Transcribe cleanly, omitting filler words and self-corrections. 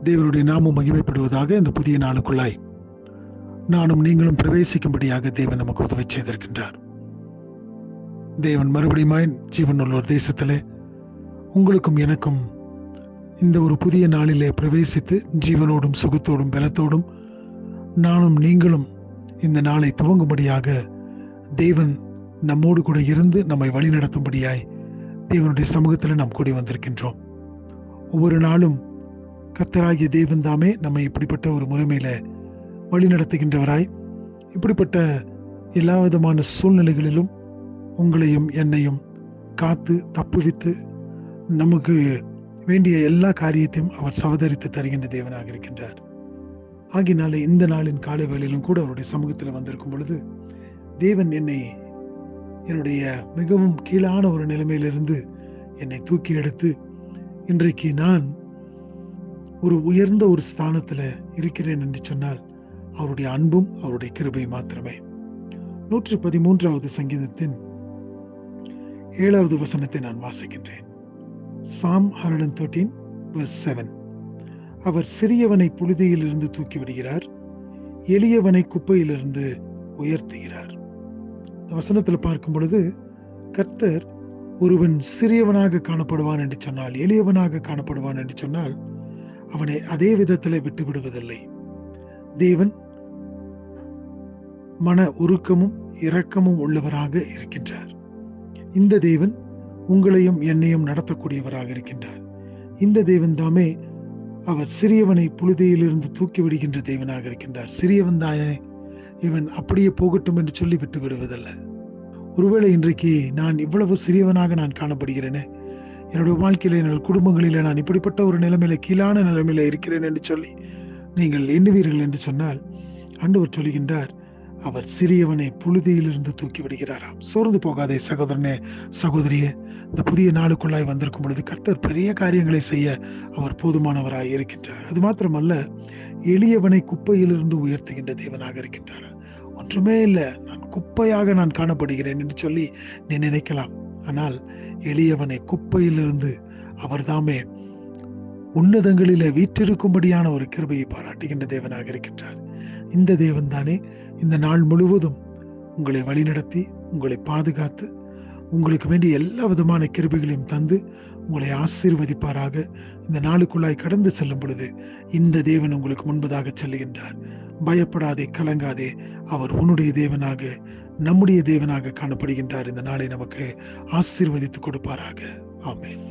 தேவனுடைய நாமம் மகிமைப்படுவதாக. இந்த புதிய நாளுக்குள்ளாய் நானும் நீங்களும் பிரவேசிக்கும்படியாக தேவன் நமக்கு உதவி செய்திருக்கின்றார். தேவன் மறுபடியுமாய் ஜீவனுள்ள ஒரு தேசத்திலே உங்களுக்கும் எனக்கும் இந்த ஒரு புதிய நாளிலே பிரவேசித்து ஜீவனோடும் சுகத்தோடும் பலத்தோடும் நானும் நீங்களும் இந்த நாளை துவங்கும்படியாக தேவன் நம்மோடு கூட இருந்து நம்மை வழிநடத்தும்படியாய் தேவனுடைய சமூகத்தில் நாம் கூடி வந்திருக்கின்றோம். ஒவ்வொரு நாளும் கர்த்தராகிய தேவன் தாமே நம்மை இப்படிப்பட்ட ஒரு முறைமையில வழி நடத்துகின்றவராய், இப்படிப்பட்ட எல்லா விதமான சூழ்நிலைகளிலும் உங்களையும் என்னையும் காத்து தப்புவித்து நமக்கு வேண்டிய எல்லா காரியத்தையும் அவர் சவதரித்து தருகின்ற தேவனாக இருக்கின்றார். ஆகினாலே இந்த நாளின் காலை வேளையிலும் கூட அவருடைய சமூகத்தில் வந்திருக்கும் பொழுது தேவன் என்னுடைய மிகவும் கீழான ஒரு நிலைமையிலிருந்து என்னை தூக்கி எடுத்து இன்றைக்கு நான் ஒரு உயர்ந்த ஒரு ஸ்தானத்துல இருக்கிறேன் என்று சொன்னால் அவருடைய அன்பும் அவருடைய கிருபை மாத்திரமே. 113வது சங்கீதத்தின் 7வது வசனத்தை நான் வாசிக்கின்றேன். Psalm 113 verse 7. அவர் சிறியவனை புழுதியிலிருந்து தூக்கி விடுகிறார், எளியவனை குப்பையிலிருந்து உயர்த்துகிறார். இந்த வசனத்தில் பார்க்கும் பொழுது கர்த்தர் ஒருவன் சிறியவனாக காணப்படுவான் என்று சொன்னால், எளியவனாக காணப்படுவான் என்று சொன்னால் அவனை அதே விதத்தில் விட்டு விடுவதில்லை. தேவன் மன உருக்கமும் இரக்கமும் உள்ளவராக இருக்கின்றார். இந்த தேவன் உங்களையும் என்னையும் நடத்தக்கூடியவராக இருக்கின்றார். இந்த தேவன் தாமே அவர் சிறியவனை புழுதியிலிருந்து தூக்கி விடுகின்ற தேவனாக இருக்கின்றார். சிறியவன் தானே, இவன் அப்படியே போகட்டும் என்று சொல்லி விட்டு விடுவதல்ல. ஒருவேளை இன்றைக்கு நான் இவ்வளவு சிறியவனாக நான் காணப்படுகிறேனே, என்னுடைய வாழ்க்கையில என்னுடைய குடும்பங்களில நான் இப்படிப்பட்ட ஒரு நிலைமையில கீழான நிலைமையில இருக்கிறேன் என்று சொல்லி நீங்கள் எண்ணுவீர்கள் என்று சொன்னால் ஆண்டவர் சொல்லுகின்றார், அவர் சிறியவனை புழுதியிலிருந்து தூக்கி விடுகிறாராம். சோர்ந்து போகாதே சகோதரனே, சகோதரியே. இந்த புதிய நாளுக்குள்ளாய் வந்திருக்கும் பொழுது கர்த்தர் பெரிய காரியங்களை செய்ய அவர் போதுமானவராய் இருக்கின்றார். அது மாத்திரமல்ல, எளியவனை குப்பையிலிருந்து உயர்த்துகின்ற தேவனாக இருக்கின்றார். ஒன்றுமே இல்லை, நான் குப்பையாக நான் காணப்படுகிறேன் என்று சொல்லி நீ நினைக்கலாம். ஆனால் எளியவனை குப்பையிலிருந்து அவர் தாமே உன்னதங்களிலே வீற்றிருக்கும்படியான ஒரு கிருபையை பாராட்டுகின்ற தேவனாக இருக்கின்றார். இந்த தேவன் தானே இந்த நாள் முழுவதும் உங்களை வழிநடத்தி உங்களை பாதுகாத்து உங்களுக்கு வேண்டிய எல்லா விதமான கிருபைகளையும் தந்து உங்களை ஆசீர்வதிப்பாராக. இந்த நாளுக்குள்ளாய் கடந்து செல்லும் பொழுது இந்த தேவன் உங்களுக்கு முன்பதாக செல்லுகின்றார். பயப்படாதே, கலங்காதே. அவர் உன்னுடைய தேவனாக, நம்முடைய தேவனாக காணப்படுகின்றார். இந்த நாளை நமக்கு ஆசீர்வதித்து கொடுப்பாராக. ஆமென்.